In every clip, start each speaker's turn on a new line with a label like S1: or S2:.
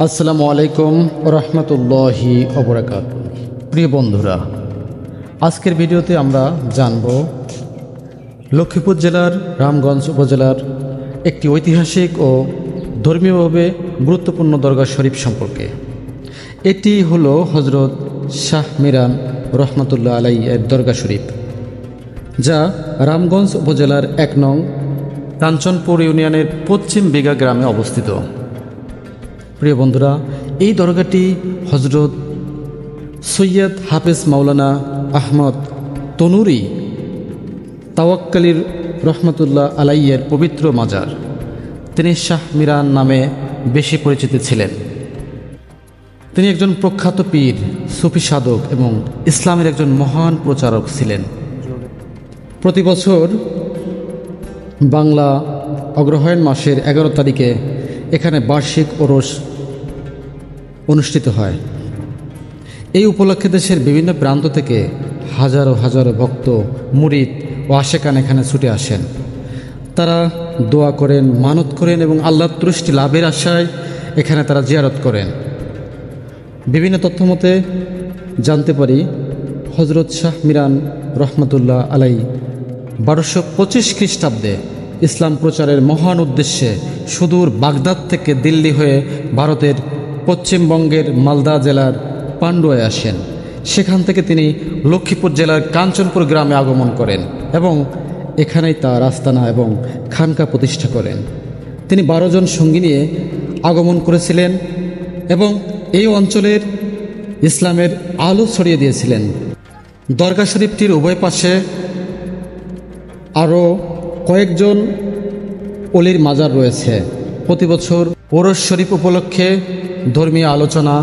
S1: আসসালামু আলাইকুম রহমতুল্লাহি ওবরাকাতুহু। প্রিয় বন্ধুরা, আজকের ভিডিওতে আমরা জানব লক্ষ্মীপুর জেলার রামগঞ্জ উপজেলার একটি ঐতিহাসিক ও ধর্মীয়ভাবে গুরুত্বপূর্ণ দরগা শরীফ সম্পর্কে। এটি হলো হজরত শাহ মিরান রহমতুল্লাহ আলাই এর দরগা শরীফ, যা রামগঞ্জ উপজেলার ১ নং কাঞ্চনপুর ইউনিয়নের পশ্চিম বিঘা গ্রামে অবস্থিত। প্রিয় বন্ধুরা, এই দরগাটি হজরত সৈয়দ হাফেজ মাওলানা আহমদ তনুরি তাওয়াক্কালির রহমতুল্লাহ আলাইয়ের পবিত্র মাজার। তিনি শাহ মিরান নামে বেশি পরিচিত ছিলেন। তিনি একজন প্রখ্যাত পীর, সুফি সাধক এবং ইসলামের একজন মহান প্রচারক ছিলেন। প্রতি বছর বাংলা অগ্রহায়ণ মাসের ১১ তারিখে এখানে বার্ষিক ওরস অনুষ্ঠিত হয়। এই উপলক্ষে দেশের বিভিন্ন প্রান্ত থেকে হাজারো হাজারো ভক্ত, মুরিদ ও আশেকান এখানে ছুটে আসেন। তারা দোয়া করেন, মানত করেন এবং আল্লাহর তুষ্টি লাভের আশায় এখানে তারা জিয়ারত করেন। বিভিন্ন তথ্য মতে জানতে পারি, হজরত শাহ মিরান রহমতুল্লাহ আলাই ১২২৫ খ্রিস্টাব্দে ইসলাম প্রচারের মহান উদ্দেশ্যে সুদূর বাগদাদ থেকে দিল্লি হয়ে ভারতের পশ্চিমবঙ্গের মালদা জেলার পান্ডুয়ায় আসেন। সেখান থেকে তিনি লক্ষ্মীপুর জেলার কাঞ্চনপুর গ্রামে আগমন করেন এবং এখানেই তার আস্তানা এবং খানকা প্রতিষ্ঠা করেন। তিনি ১২ জন সঙ্গী নিয়ে আগমন করেছিলেন এবং এই অঞ্চলের ইসলামের আলো ছড়িয়ে দিয়েছিলেন। দরগা শরীফটির উভয় পাশে আরও কয়েকজন অলির মাজার রয়েছে। প্রতি বছর ওরস শরীফ উপলক্ষে ধর্মীয় আলোচনা,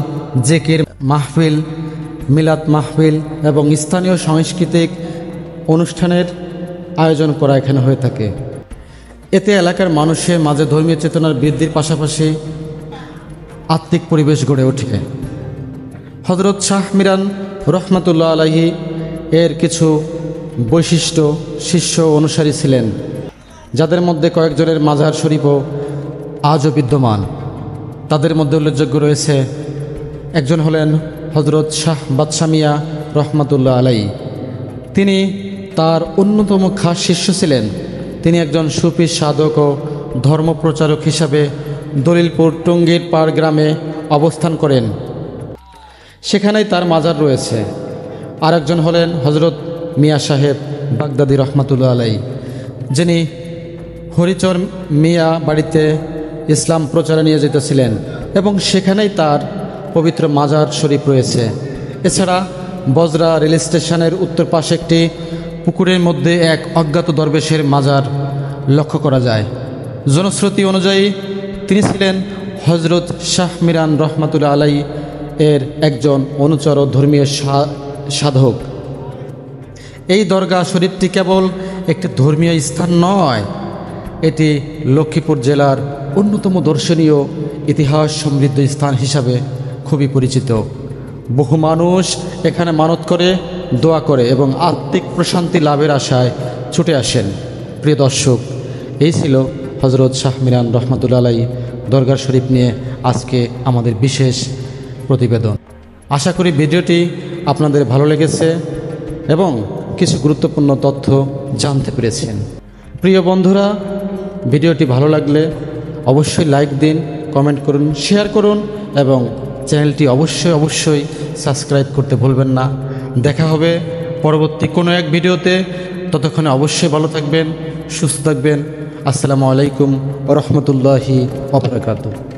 S1: জেকের মাহফিল, মিলাদ মাহফিল এবং স্থানীয় সাংস্কৃতিক অনুষ্ঠানের আয়োজন করা এখানে হয়ে থাকে। এতে এলাকার মানুষের মাঝে ধর্মীয় চেতনার বৃদ্ধির পাশাপাশি আত্মিক পরিবেশ গড়ে ওঠে। হজরত শাহ মিরান রহমতুল্লাহ আলাইহি এর কিছু বৈশিষ্ট্য শিষ্য অনুসারী ছিলেন, যাদের মধ্যে কয়েকজনের মাজার শরীফও আজও বিদ্যমান। তাদের মধ্যে উল্লেখযোগ্য রয়েছে, একজন হলেন হজরত শাহ বাদশা মিয়া রহমতুল্লাহ আলাই। তিনি তার অন্যতম খাস শিষ্য ছিলেন। তিনি একজন সুফি সাধক ও ধর্মপ্রচারক হিসাবে দলিলপুর টঙ্গীর পাড় গ্রামে অবস্থান করেন। সেখানেই তার মাজার রয়েছে। আরেকজন হলেন হজরত মিয়া সাহেব বাগদাদি রহমতুল্লাহ আলাই, যিনি হরিচর মিয়া বাড়িতে ইসলাম প্রচারে নিয়ে যেতেছিলেন এবং সেখানেই তার পবিত্র মাজার শরীফ রয়েছে। এছাড়া বজরা রেল স্টেশনের উত্তর পাশে একটি পুকুরের মধ্যে এক অজ্ঞাত দরবেশের মাজার লক্ষ্য করা যায়। জনশ্রুতি অনুযায়ী তিনি ছিলেন হজরত শাহ মিরান রহমতুল্লাহ আলাই এর একজন অনুচর ও ধর্মীয় সাধক। এই দরগা শরীফটি কেবল একটি ধর্মীয় স্থান নয়, এটি লক্ষ্মীপুর জেলার অন্যতম দর্শনীয় ইতিহাস সমৃদ্ধ স্থান হিসাবে খুবই পরিচিত। বহু মানুষ এখানে মানত করে, দোয়া করে এবং আত্মিক প্রশান্তি লাভের আশায় ছুটে আসেন। প্রিয় দর্শক, এই ছিল হজরত শাহ মিরান রহমতুল্লাহ আলাই দরগা শরীফ নিয়ে আজকে আমাদের বিশেষ প্রতিবেদন। আশা করি ভিডিওটি আপনাদের ভালো লেগেছে এবং কিছু গুরুত্বপূর্ণ তথ্য জানতে পেরেছেন। প্রিয় বন্ধুরা, ভিডিওটি ভালো লাগলে অবশ্যই লাইক দিন, কমেন্ট করুন, শেয়ার করুন এবং চ্যানেলটি অবশ্যই সাবস্ক্রাইব করতে ভুলবেন না। দেখা হবে পরবর্তী কোনো এক ভিডিওতে। ততক্ষণে অবশ্যই ভালো থাকবেন, সুস্থ থাকবেন। আসসালামু আলাইকুম ওয়া রাহমাতুল্লাহি ওয়া বারাকাতুহু।